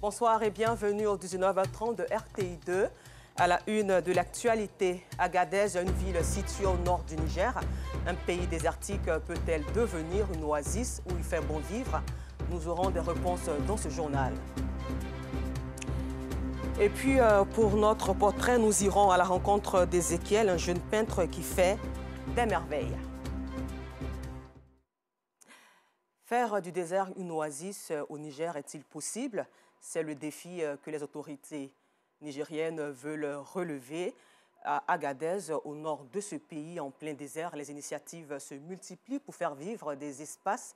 Bonsoir et bienvenue au 19h30 de RTI 2. À la une de l'actualité, Agadez, une ville située au nord du Niger. Un pays désertique peut-elle devenir une oasis où il fait bon vivre? Nous aurons des réponses dans ce journal. Et puis, pour notre portrait, nous irons à la rencontre d'Ézéchiel, un jeune peintre qui fait des merveilles. Faire du désert une oasis au Niger est-il possible? C'est le défi que les autorités nigériennes veulent relever. À Agadez, au nord de ce pays, en plein désert, les initiatives se multiplient pour faire vivre des espèces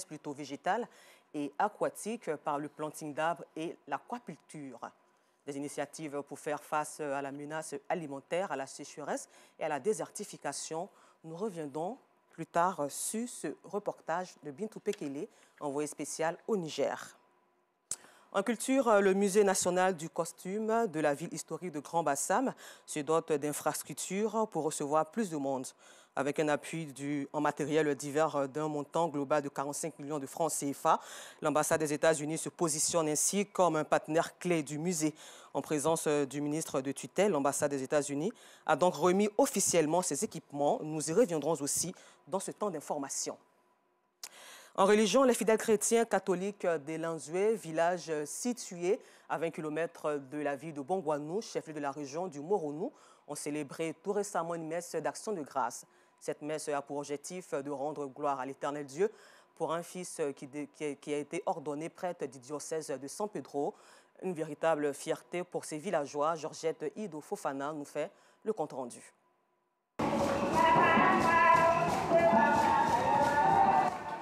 plutôt végétales et aquatiques par le planting d'arbres et l'aquaculture. Des initiatives pour faire face à la menace alimentaire, à la sécheresse et à la désertification. Nous reviendrons plus tard sur ce reportage de Bintou Pekele, envoyé spécial au Niger. En culture, le Musée national du costume de la ville historique de Grand Bassam se dote d'infrastructures pour recevoir plus de monde. Avec un appui en matériel divers d'un montant global de 45 millions de francs CFA, l'ambassade des États-Unis se positionne ainsi comme un partenaire clé du musée. En présence du ministre de tutelle, l'ambassade des États-Unis a donc remis officiellement ses équipements. Nous y reviendrons aussi dans ce temps d'information. En religion, les fidèles chrétiens catholiques d'Elinzoué, village situé à 20 km de la ville de Bongouanou, chef-lieu de la région du Moronou, ont célébré tout récemment une messe d'action de grâce. Cette messe a pour objectif de rendre gloire à l'Éternel Dieu pour un fils qui a été ordonné prêtre du diocèse de San Pedro. Une véritable fierté pour ces villageois. Georgette Ido Fofana nous fait le compte-rendu.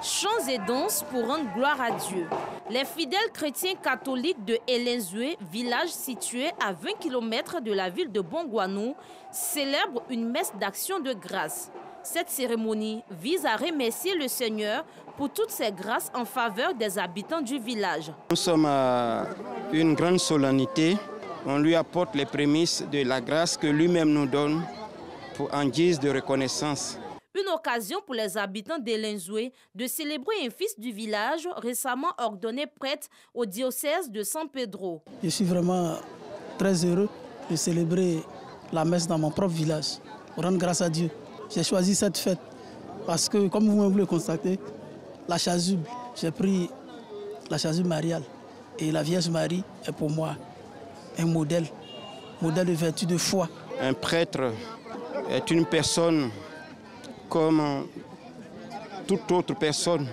Chants et danses pour rendre gloire à Dieu. Les fidèles chrétiens catholiques de Elinzoué, village situé à 20 km de la ville de Bongouanou, célèbrent une messe d'action de grâce. Cette cérémonie vise à remercier le Seigneur pour toutes ses grâces en faveur des habitants du village. Nous sommes à une grande solennité. On lui apporte les prémices de la grâce que lui-même nous donne en guise de reconnaissance. Une occasion pour les habitants d'Elinzoué de célébrer un fils du village récemment ordonné prêtre au diocèse de San Pedro. Je suis vraiment très heureux de célébrer la messe dans mon propre village, pour rendre grâce à Dieu. J'ai choisi cette fête parce que, comme vous le constatez, la chasuble, j'ai pris la chasuble mariale et la Vierge Marie est pour moi un modèle de vertu, de foi. Un prêtre est une personne comme toute autre personne,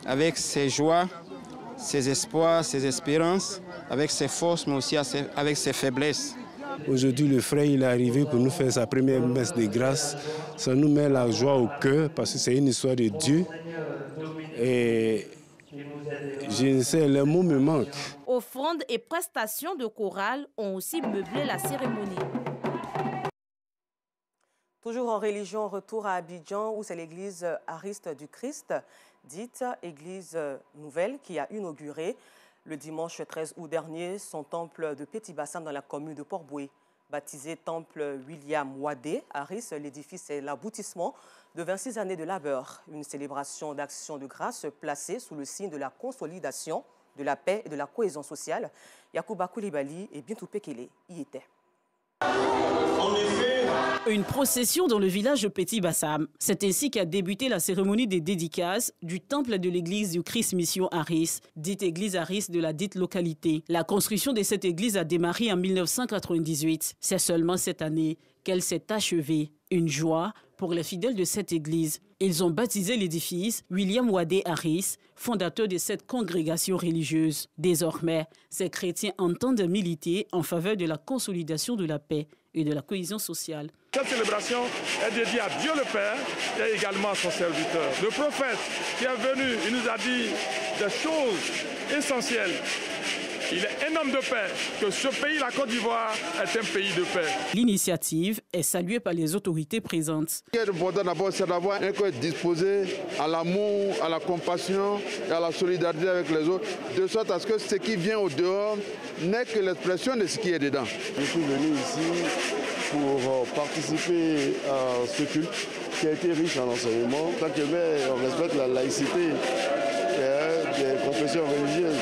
avec ses joies, ses espoirs, ses espérances, avec ses forces, mais aussi avec ses faiblesses. Aujourd'hui, le frère il est arrivé pour nous faire sa première messe de grâce. Ça nous met la joie au cœur parce que c'est une histoire de Dieu. Et je ne sais, les mots me manquent. Offrandes et prestations de chorale ont aussi meublé la cérémonie. Toujours en religion, retour à Abidjan où c'est l'église Ariste du Christ, dite église nouvelle, qui a inauguré le dimanche 13 août dernier son temple de Petit Bassam dans la commune de Port-Boué. Baptisé temple William Wadé, Ariste, l'édifice est l'aboutissement de 26 années de labeur. Une célébration d'action de grâce placée sous le signe de la consolidation, de la paix et de la cohésion sociale. Yacouba Koulibaly et Bintou Pekele y étaient. Une procession dans le village de Petit Bassam. C'est ainsi qu'a débuté la cérémonie des dédicaces du temple de l'église du Christ Mission Aris, dite église Aris de la dite localité. La construction de cette église a démarré en 1998. C'est seulement cette année qu'elle s'est achevée. Une joie pour les fidèles de cette église. Ils ont baptisé l'édifice William Wadé Aris, fondateur de cette congrégation religieuse. Désormais, ces chrétiens entendent militer en faveur de la consolidation de la paix et de la cohésion sociale. Cette célébration est dédiée à Dieu le Père et également à son serviteur. Le prophète qui est venu, il nous a dit des choses essentielles. Il est un homme de paix, que ce pays, la Côte d'Ivoire, est un pays de paix. L'initiative est saluée par les autorités présentes. Ce qui est important d'abord, c'est d'avoir un cœur disposé à l'amour, à la compassion et à la solidarité avec les autres, de sorte à ce que ce qui vient au dehors n'est que l'expression de ce qui est dedans. Je suis venu ici pour participer à ce culte qui a été riche en enseignement. Tant que on respecte la laïcité des confessions religieuses.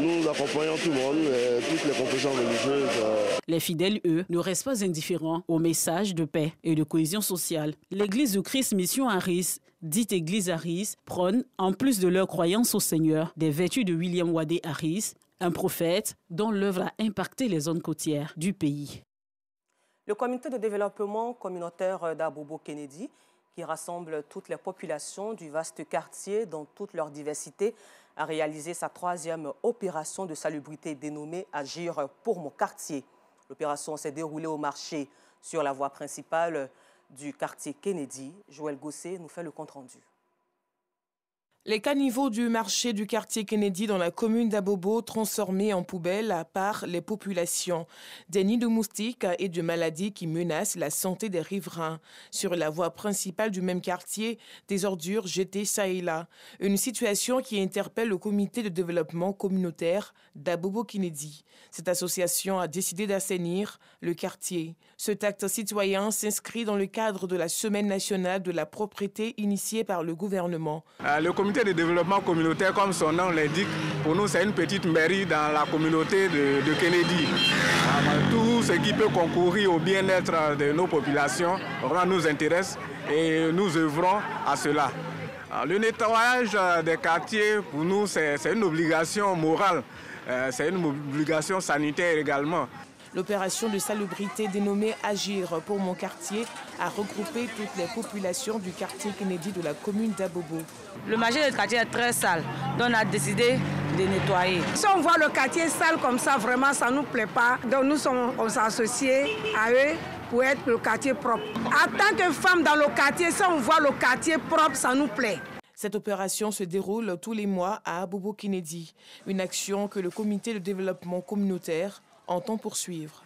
Nous accompagnons tout le monde, toutes les confessions religieuses. Les fidèles, eux, ne restent pas indifférents au message de paix et de cohésion sociale. L'Église du Christ Mission Harris, dite Église Harris, prône, en plus de leur croyance au Seigneur, des vertus de William Wadé Harris, un prophète dont l'œuvre a impacté les zones côtières du pays. Le comité de développement communautaire d'Abobo Kennedy, qui rassemble toutes les populations du vaste quartier dans toute leur diversité, a réalisé sa 3e opération de salubrité dénommée « Agir pour mon quartier ». L'opération s'est déroulée au marché sur la voie principale du quartier Kennedy. Joël Gosset nous fait le compte-rendu. Les caniveaux du marché du quartier Kennedy dans la commune d'Abobo transformés en poubelles par les populations. Des nids de moustiques et de maladies qui menacent la santé des riverains. Sur la voie principale du même quartier, des ordures jetées ça et là. Une situation qui interpelle le comité de développement communautaire d'Abobo Kennedy. Cette association a décidé d'assainir le quartier. Cet acte citoyen s'inscrit dans le cadre de la Semaine nationale de la propreté initiée par le gouvernement. Le comité de développement communautaire, comme son nom l'indique, pour nous c'est une petite mairie dans la communauté de Kennedy. Tout ce qui peut concourir au bien-être de nos populations nous intéresse et nous œuvrons à cela. Le nettoyage des quartiers, pour nous, c'est une obligation morale, c'est une obligation sanitaire également. L'opération de salubrité dénommée « Agir pour mon quartier » a regroupé toutes les populations du quartier Kennedy de la commune d'Abobo. Le marché du quartier est très sale, donc on a décidé de nettoyer. Si on voit le quartier sale comme ça, vraiment, ça ne nous plaît pas. Donc nous on s'est associés à eux pour être le quartier propre. En tant que femme dans le quartier, si on voit le quartier propre, ça nous plaît. Cette opération se déroule tous les mois à Abobo Kennedy, une action que le comité de développement communautaire entend poursuivre.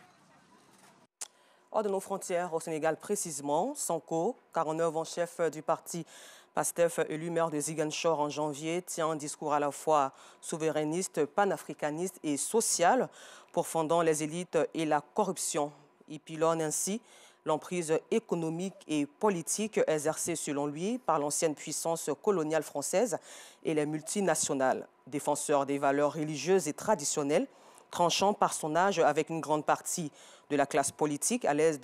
Hors de nos frontières, au Sénégal précisément, Sonko, 49 ans chef du parti PASTEF, élu maire de Ziguinchor en janvier, tient un discours à la fois souverainiste, panafricaniste et social, pourfendant les élites et la corruption. Il pilonne ainsi l'emprise économique et politique exercée selon lui par l'ancienne puissance coloniale française et les multinationales. Défenseur des valeurs religieuses et traditionnelles, tranchant par son âge avec une grande partie de la classe politique, à l'aise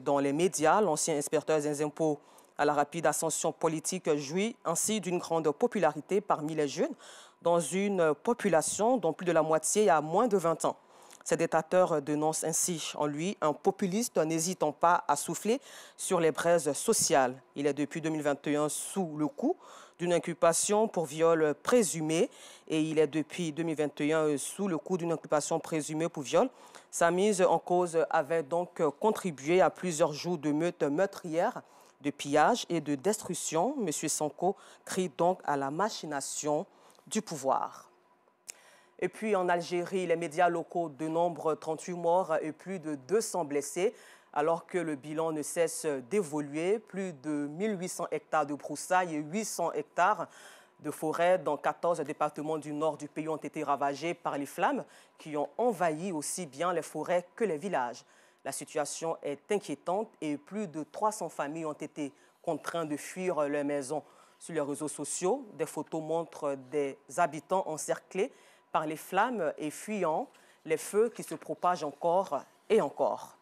dans les médias, l'ancien inspecteur des impôts à la rapide ascension politique jouit ainsi d'une grande popularité parmi les jeunes, dans une population dont plus de la moitié a moins de 20 ans. Ces détracteurs dénoncent ainsi en lui un populiste n'hésitant pas à souffler sur les braises sociales. Il est depuis 2021 sous le coup d'une inculpation pour viol présumé et il est depuis 2021 sous le coup d'une inculpation présumée pour viol. Sa mise en cause avait donc contribué à plusieurs jours de meutes meurtrières, de pillage et de destruction. M. Sonko crie donc à la machination du pouvoir. Et puis en Algérie, les médias locaux dénombrent 38 morts et plus de 200 blessés. Alors que le bilan ne cesse d'évoluer, plus de 1800 hectares de broussailles et 800 hectares de forêt dans 14 départements du nord du pays ont été ravagés par les flammes qui ont envahi aussi bien les forêts que les villages. La situation est inquiétante et plus de 300 familles ont été contraintes de fuir leurs maisons. Sur les réseaux sociaux, des photos montrent des habitants encerclés par les flammes et fuyant les feux qui se propagent encore et encore.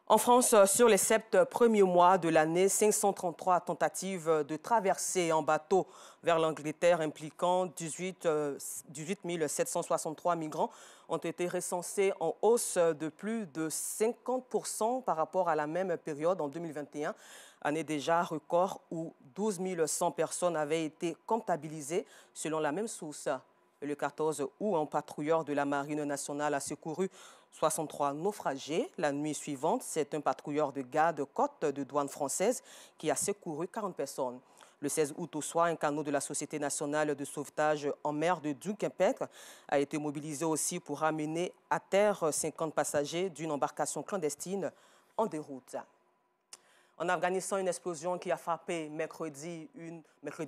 En France, sur les 7 premiers mois de l'année, 533 tentatives de traversée en bateau vers l'Angleterre impliquant 18 763 migrants ont été recensés en hausse de plus de 50% par rapport à la même période en 2021, année déjà record où 12 100 personnes avaient été comptabilisées selon la même source. Le 14 août, un patrouilleur de la Marine nationale a secouru 63 naufragés. La nuit suivante, c'est un patrouilleur de garde-côte de douane française qui a secouru 40 personnes. Le 16 août au soir, un canot de la Société nationale de sauvetage en mer de Dunkerque a été mobilisé aussi pour ramener à terre 50 passagers d'une embarcation clandestine en déroute. En Afghanistan, une explosion qui a frappé mercredi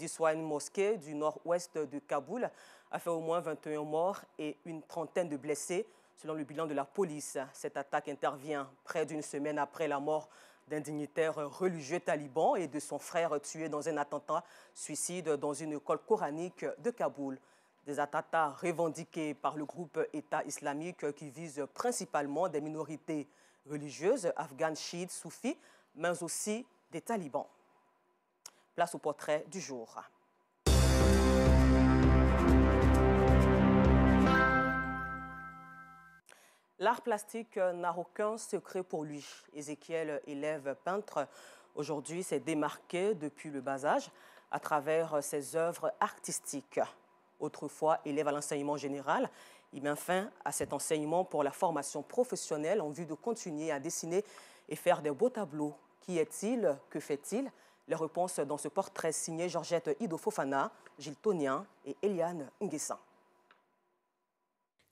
soir une mosquée du nord-ouest de Kaboul a fait au moins 21 morts et une trentaine de blessés, selon le bilan de la police. Cette attaque intervient près d'une semaine après la mort d'un dignitaire religieux taliban et de son frère tué dans un attentat suicide dans une école coranique de Kaboul. Des attentats revendiqués par le groupe État islamique qui vise principalement des minorités religieuses, afghanes, chiites, soufis, mais aussi des talibans. Place au portrait du jour. L'art plastique n'a aucun secret pour lui. Ézéchiel, élève peintre, aujourd'hui s'est démarqué depuis le bas âge à travers ses œuvres artistiques. Autrefois élève à l'enseignement général, il met fin à cet enseignement pour la formation professionnelle en vue de continuer à dessiner et faire des beaux tableaux. Qui est-il? Que fait-il? Les réponses dans ce portrait signé Georgette Ido Fofana, Gilles Tonien et Eliane Nguessan.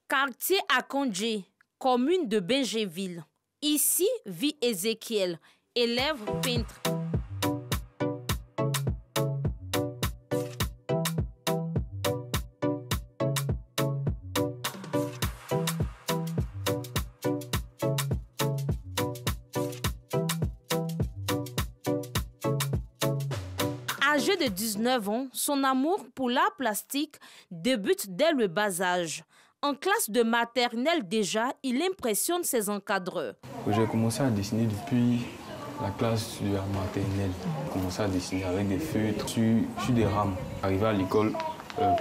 Quartier Akondje, commune de Benjéville. Ici vit Ézéchiel, élève peintre. Âgé de 19 ans, son amour pour l'art plastique débute dès le bas âge. En classe de maternelle déjà, il impressionne ses encadreurs. J'ai commencé à dessiner depuis la classe de la maternelle. J'ai commencé à dessiner avec des feutres sur des rames. Arrivé à l'école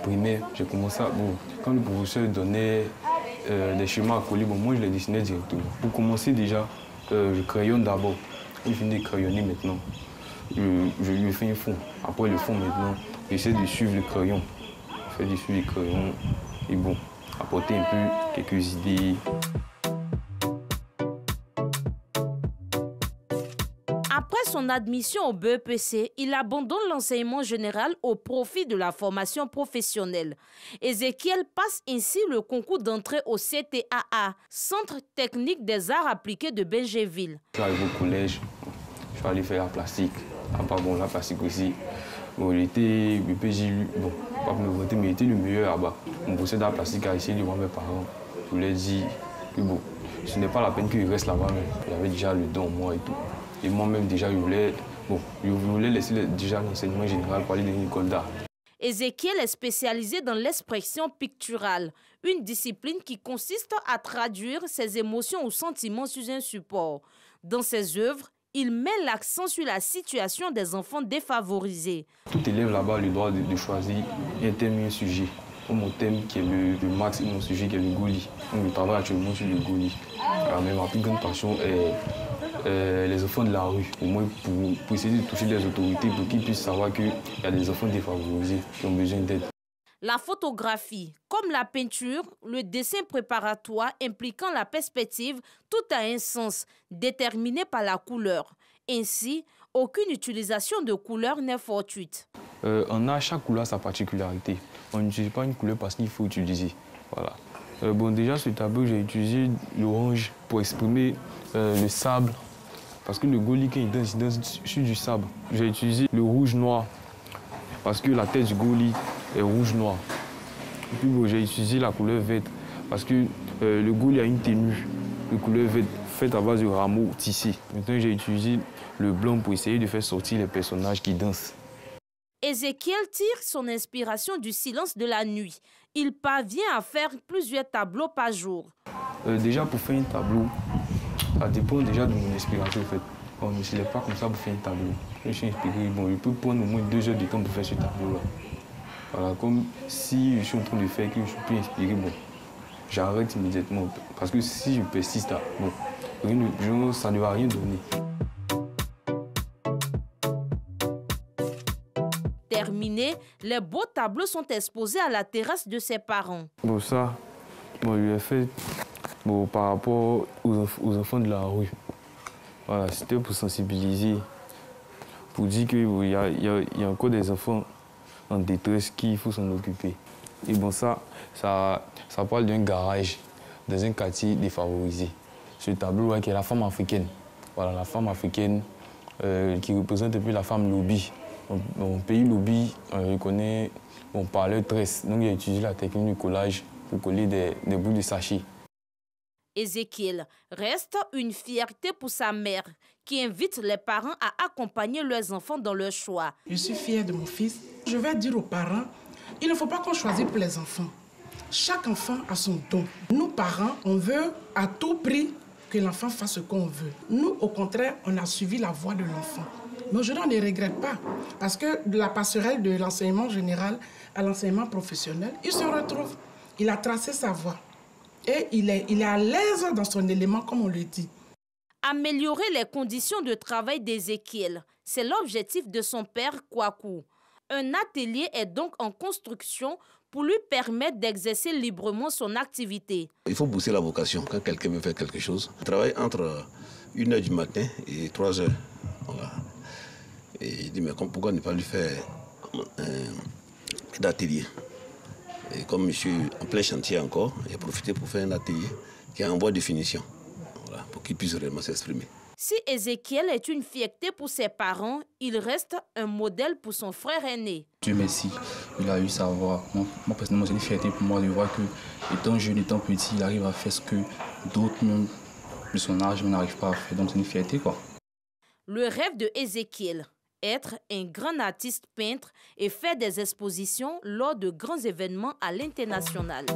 primaire, j'ai commencé à... Bon, quand le professeur donnait des schémas à coller, bon, moi je les dessinais directement. Pour commencer déjà, je crayonne d'abord. Je finis de crayonner maintenant. Je lui fais un fond. Après le fond maintenant, j'essaie de suivre le crayon. Je fais de suivre le crayon et bon, apporter un peu quelques idées. Après son admission au BEPC, il abandonne l'enseignement général au profit de la formation professionnelle. Ézéchiel passe ainsi le concours d'entrée au CTAA, Centre technique des arts appliqués de Benjéville. Je suis arrivé au collège, je suis allé faire la plastique. Après, bon, la plastique aussi. Bon, il était BPJ, bon, pas pour me vanter, mais il était le meilleur là-bas. Mon professeur de la plastique a essayé de voir mes parents. Je leur ai dit que bon, ce n'est pas la peine qu'il reste là-bas, mais il avait déjà le don en moi et tout. Et moi-même, déjà, je voulais laisser déjà l'enseignement général pour aller dans une école d'art. Ézéchiel est spécialisé dans l'expression picturale, une discipline qui consiste à traduire ses émotions ou sentiments sur un support. Dans ses œuvres, il met l'accent sur la situation des enfants défavorisés. Tout élève là-bas a le droit de choisir un thème et un sujet. Mon thème qui est le maths et mon sujet qui est le Goli. Je travaille actuellement sur le Goli. Ma plus grande passion est les enfants de la rue. Au moins pour essayer de toucher les autorités pour qu'ils puissent savoir qu'il y a des enfants défavorisés qui ont besoin d'aide. La photographie, comme la peinture, le dessin préparatoire impliquant la perspective, tout a un sens déterminé par la couleur. Ainsi, aucune utilisation de couleur n'est fortuite. Chaque couleur a sa particularité. On n'utilise pas une couleur parce qu'il faut utiliser. Voilà. Bon, déjà, sur le tableau, j'ai utilisé l'orange pour exprimer le sable. Parce que le Goli, quand il danse sur du sable. J'ai utilisé le rouge-noir parce que la tête du Goli est rouge-noir. Et puis bon, j'ai utilisé la couleur verte parce que le Goli a une tenue de couleur verte faite à base de rameaux tissés. Maintenant, j'ai utilisé le blanc pour essayer de faire sortir les personnages qui dansent. Ézéchiel tire son inspiration du silence de la nuit. Il parvient à faire plusieurs tableaux par jour. Déjà, pour faire un tableau, ça dépend déjà de mon inspiration. En fait. On ne se lève pas comme ça pour faire un tableau. Je suis inspiré, bon, je peux prendre au moins 2 heures de temps pour faire ce tableau-là. Voilà, comme si je suis en train de faire que je suis plus inspiré, bon, j'arrête immédiatement. Parce que si je persiste, bon, ça ne va rien donner. Terminé, les beaux tableaux sont exposés à la terrasse de ses parents. Bon, ça, bon, je l'ai fait bon, par rapport aux enfants de la rue. Voilà, c'était pour sensibiliser, pour dire qu'il y a encore des enfants en détresse qu'il faut s'en occuper. Et bon, ça parle d'un garage dans un quartier défavorisé. Ce tableau qui est la femme africaine. Voilà, la femme africaine qui représente un peu la femme lobby. Dans pays lobby, on connaît, on parle tresse. Donc, il a utilisé la technique du collage pour coller des bouts de sachet. Ézéchiel reste une fierté pour sa mère, qui invite les parents à accompagner leurs enfants dans leur choix. Je suis fière de mon fils. Je vais dire aux parents Il ne faut pas qu'on choisisse pour les enfants. Chaque enfant a son don. Nous, parents, on veut à tout prix que l'enfant fasse ce qu'on veut. Nous, au contraire, on a suivi la voie de l'enfant. Mais aujourd'hui, on ne regrette pas. Parce que de la passerelle de l'enseignement général à l'enseignement professionnel, il se retrouve. Il a tracé sa voie. Et il est à l'aise dans son élément, comme on le dit. Améliorer les conditions de travail d'Ézéchiel, c'est l'objectif de son père Kwaku. Un atelier est donc en construction pour lui permettre d'exercer librement son activité. Il faut booster la vocation quand quelqu'un veut faire quelque chose. Il travaille entre 1h du matin et 3h. Voilà. Et il dit, mais pourquoi ne pas lui faire un atelier? Et comme je suis en plein chantier encore, j'ai profité pour faire un atelier qui est en voie de finition, voilà, pour qu'il puisse vraiment s'exprimer. Si Ézéchiel est une fierté pour ses parents, il reste un modèle pour son frère aîné. Dieu merci, il a eu sa voix. Moi personnellement, c'est une fierté pour moi de voir que, étant jeune, étant petit, il arrive à faire ce que d'autres de son âge n'arrivent pas à faire. Donc c'est une fierté, quoi. Le rêve de Ézéchiel, être un grand artiste peintre et faire des expositions lors de grands événements à l'international.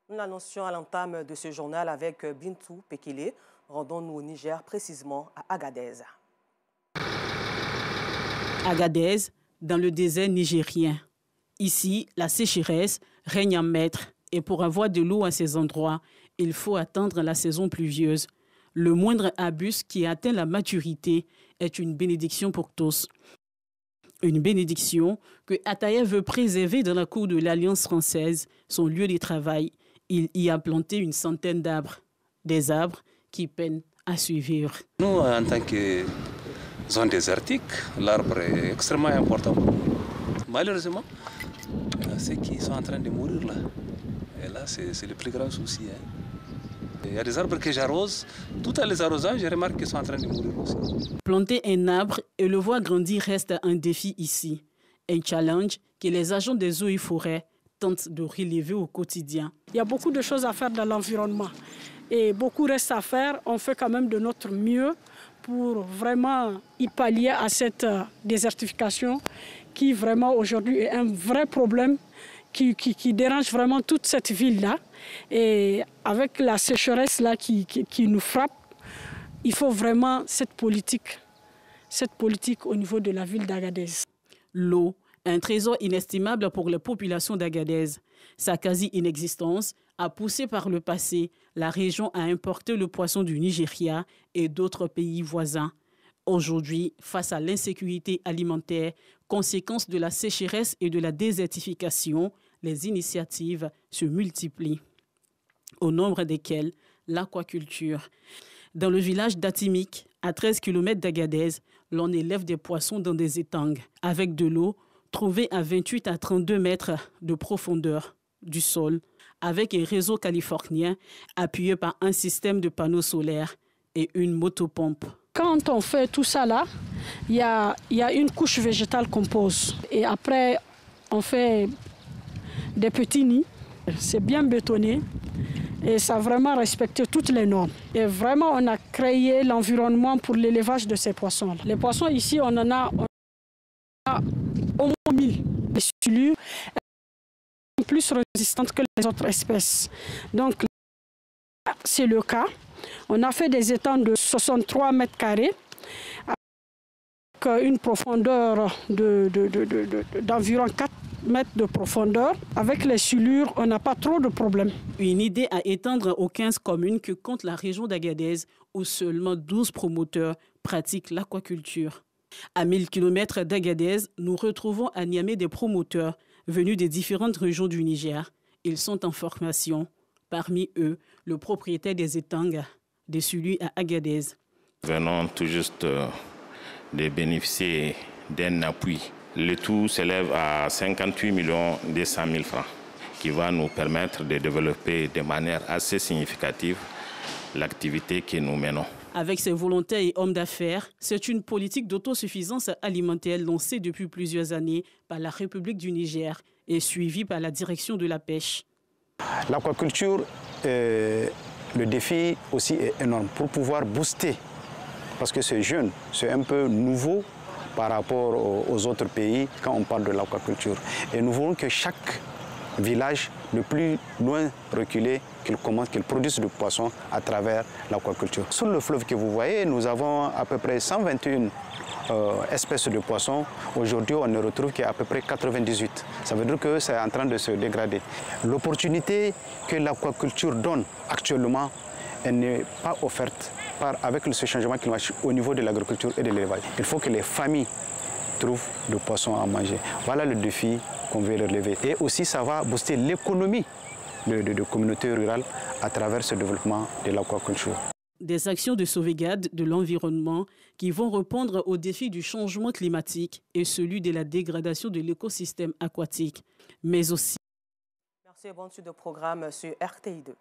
Nous l'annoncions à l'entame de ce journal avec Bintou Pekele. Rendons-nous au Niger, précisément à Agadez. Agadez, dans le désert nigérien. Ici, la sécheresse règne en maître et pour avoir de l'eau à ces endroits, il faut attendre la saison pluvieuse. Le moindre arbuste qui atteint la maturité est une bénédiction pour tous. Une bénédiction que Ataïa veut préserver dans la cour de l'Alliance française, son lieu de travail. Il y a planté une centaine d'arbres, des arbres qui peinent à survivre. Nous, en tant que zone désertique, l'arbre est extrêmement important. Malheureusement, ceux qui sont en train de mourir là, et là c'est le plus grand souci. Il y a des arbres que j'arrose, tout à les arrosages, je remarque qu'ils sont en train de mourir aussi. Planter un arbre et le voir grandir reste un défi ici. Un challenge que les agents des eaux et forêts tentent de relever au quotidien. Il y a beaucoup de choses à faire dans l'environnement et beaucoup reste à faire. On fait quand même de notre mieux pour vraiment y pallier à cette désertification qui vraiment aujourd'hui est un vrai problème qui dérange vraiment toute cette ville-là. Et avec la sécheresse là qui nous frappe, il faut vraiment cette politique au niveau de la ville d'Agadez. L'eau, un trésor inestimable pour les populations d'Agadez. Sa quasi-inexistence a poussé par le passé la région à importer le poisson du Nigeria et d'autres pays voisins. Aujourd'hui, face à l'insécurité alimentaire, conséquence de la sécheresse et de la désertification, les initiatives se multiplient, au nombre desquelles l'aquaculture. Dans le village d'Atimik, à 13 km d'Agadez, l'on élève des poissons dans des étangs, avec de l'eau trouvée à 28 à 32 mètres de profondeur du sol, avec un réseau californien appuyé par un système de panneaux solaires et une motopompe. Quand on fait tout ça là, il y a une couche végétale qu'on pose. Et après, on fait des petits nids. C'est bien bétonné et ça a vraiment respecté toutes les normes. Et vraiment, on a créé l'environnement pour l'élevage de ces poissons. Les poissons ici, on en a au moins 1000. Les silures sont plus résistantes que les autres espèces. Donc, c'est le cas. On a fait des étangs de 63 mètres carrés avec une profondeur d'environ 4 mètres de profondeur. Avec les silures, on n'a pas trop de problèmes. Une idée à étendre aux 15 communes que compte la région d'Agadez, où seulement 12 promoteurs pratiquent l'aquaculture. À 1000 km d'Agadez, nous retrouvons à Niamey des promoteurs venus des différentes régions du Niger. Ils sont en formation. Parmi eux, le propriétaire des étangs de celui à Agadez. Venons tout juste de bénéficier d'un appui. Le tout s'élève à 58 200 000 francs, qui va nous permettre de développer de manière assez significative l'activité que nous menons. Avec ses volontaires et hommes d'affaires, c'est une politique d'autosuffisance alimentaire lancée depuis plusieurs années par la République du Niger et suivie par la direction de la pêche. L'aquaculture, le défi aussi est énorme pour pouvoir booster, parce que c'est jeune, c'est un peu nouveau par rapport aux autres pays quand on parle de l'aquaculture. Et nous voulons que chaque village, le plus loin reculé, qu'il produise du poisson à travers l'aquaculture. Sur le fleuve que vous voyez, nous avons à peu près 121 espèces de poissons. Aujourd'hui, on ne retrouve qu'à peu près 98. Ça veut dire que c'est en train de se dégrader. L'opportunité que l'aquaculture donne actuellement, elle n'est pas offerte avec ce changement climatique au niveau de l'agriculture et de l'élevage. Il faut que les familles trouvent du poisson à manger. Voilà le défi qu'on veut relever. Et aussi, ça va booster l'économie de communautés rurales à travers ce développement de l'aquaculture. Des actions de sauvegarde de l'environnement qui vont répondre aux défis du changement climatique et celui de la dégradation de l'écosystème aquatique, mais aussi... Merci et bonne suite de programme sur RTI2.